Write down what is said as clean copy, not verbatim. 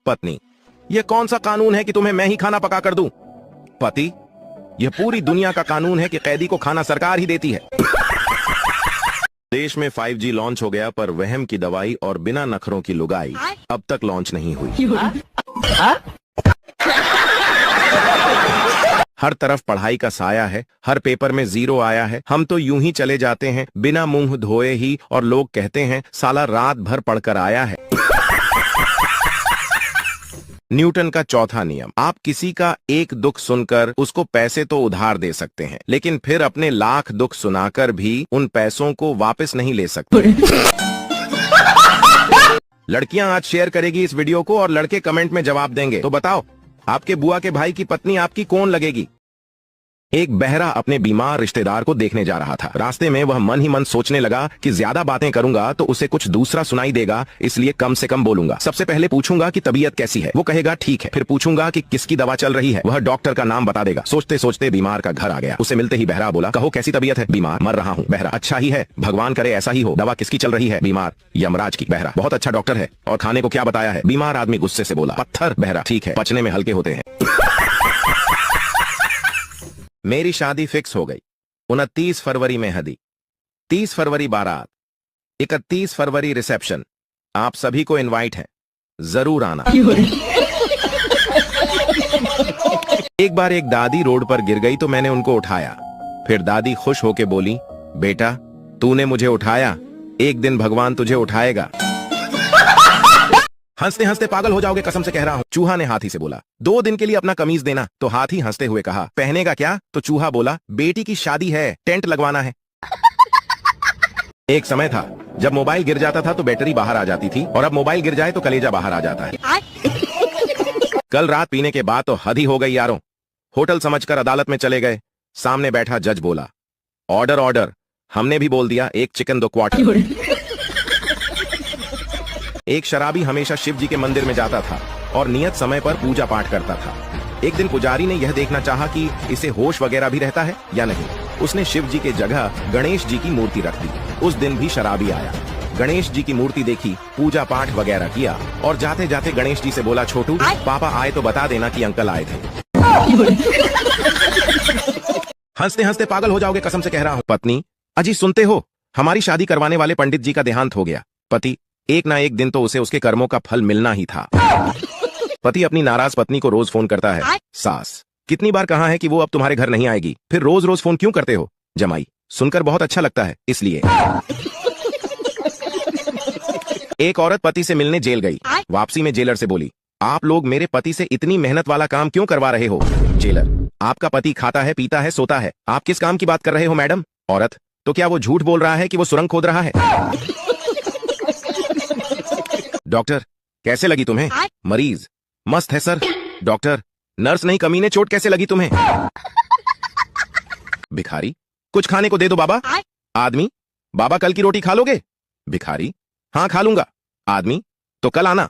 पत्नी, यह कौन सा कानून है कि तुम्हें मैं ही खाना पका कर दूं? पति, यह पूरी दुनिया का कानून है कि कैदी को खाना सरकार ही देती है। देश में 5G लॉन्च हो गया, पर वहम की दवाई और बिना नखरों की लुगाई अब तक लॉन्च नहीं हुई। हर तरफ पढ़ाई का साया है, हर पेपर में 0 आया है। हम तो यूं ही चले जाते हैं बिना मुंह धोए ही, और लोग कहते हैं साला रात भर पढ़कर आया है। न्यूटन का चौथा नियम, आप किसी का एक दुख सुनकर उसको पैसे तो उधार दे सकते हैं, लेकिन फिर अपने लाख दुख सुनाकर भी उन पैसों को वापस नहीं ले सकते। लड़कियां आज शेयर करेगी इस वीडियो को और लड़के कमेंट में जवाब देंगे। तो बताओ, आपके बुआ के भाई की पत्नी आपकी कौन लगेगी? एक बहरा अपने बीमार रिश्तेदार को देखने जा रहा था। रास्ते में वह मन ही मन सोचने लगा कि ज्यादा बातें करूंगा तो उसे कुछ दूसरा सुनाई देगा, इसलिए कम से कम बोलूंगा। सबसे पहले पूछूंगा कि तबीयत कैसी है, वो कहेगा ठीक है। फिर पूछूंगा कि किसकी दवा चल रही है, वह डॉक्टर का नाम बता देगा। सोचते सोचते बीमार का घर आ गया। उसे मिलते ही बहरा बोला, कहो कैसी तबीयत है? बीमार, मर रहा हूँ। बहरा, अच्छा ही है, भगवान करे ऐसा ही हो। दवा किसकी चल रही है? बीमार, यमराज की। बहरा, बहुत अच्छा डॉक्टर है। और खाने को क्या बताया है? बीमार आदमी गुस्से से बोला, पत्थर। बहरा, ठीक है, पचने में हल्के होते हैं। मेरी शादी फिक्स हो गई। 29 फरवरी में हदी, 30 फरवरी बारात, 31 फरवरी रिसेप्शन। आप सभी को इनवाइट है, जरूर आना। एक बार एक दादी रोड पर गिर गई तो मैंने उनको उठाया। फिर दादी खुश होके बोली, बेटा तूने मुझे उठाया, एक दिन भगवान तुझे उठाएगा। हंसते हंसते पागल हो जाओगे, कसम से कह रहा हूं। चूहा ने हाथी से बोला, 2 दिन के लिए अपना कमीज देना। तो हाथी हंसते हुए कहा, पहनेगा क्या? तो चूहा बोला, बेटी की शादी है, टेंट लगवाना है। एक समय था जब मोबाइल गिर जाता था तो बैटरी बाहर आ जाती थी, और अब मोबाइल गिर जाए तो कलेजा बाहर आ जाता है। कल रात पीने के बाद तो हद ही हो गई यारों। होटल समझकर अदालत में चले गए। सामने बैठा जज बोला, ऑर्डर ऑर्डर। हमने भी बोल दिया, 1 चिकन 2 क्वार्टर। एक शराबी हमेशा शिव जी के मंदिर में जाता था और नियत समय पर पूजा पाठ करता था। एक दिन पुजारी ने यह देखना चाहा कि इसे होश वगैरह भी रहता है या नहीं। उसने शिव जी के जगह गणेश जी की मूर्ति रख दी। उस दिन भी शराबी आया, गणेश जी की मूर्ति देखी, पूजा पाठ वगैरह किया, और जाते जाते गणेश जी से बोला, छोटू पापा आए तो बता देना कि अंकल आए थे। हंसते हंसते पागल हो जाओगे, कसम से कह रहा हूं। पत्नी, अजी सुनते हो, हमारी शादी करवाने वाले पंडित जी का देहांत हो गया। पति, एक ना एक दिन तो उसे उसके कर्मों का फल मिलना ही था। पति अपनी नाराज पत्नी को रोज फोन करता है, सास कितनी बार कहा है कि वो अब तुम्हारे घर नहीं आएगी, फिर रोज रोज फोन क्यों करते हो? जमाई, सुनकर बहुत अच्छा लगता है इसलिए। एक औरत पति से मिलने जेल गई। वापसी में जेलर से बोली, आप लोग मेरे पति से इतनी मेहनत वाला काम क्यों करवा रहे हो? जेलर, आपका पति खाता है, पीता है, सोता है, आप किस काम की बात कर रहे हो मैडम? औरत, तो क्या वो झूठ बोल रहा है कि वो सुरंग खोद रहा है? डॉक्टर, कैसे लगी तुम्हें? मरीज, मस्त है सर। डॉक्टर, नर्स नहीं कमीने, चोट कैसे लगी तुम्हें? भिखारी, कुछ खाने को दे दो बाबा। आदमी, बाबा कल की रोटी खा लोगे? भिखारी, हाँ खा लूंगा। आदमी, तो कल आना।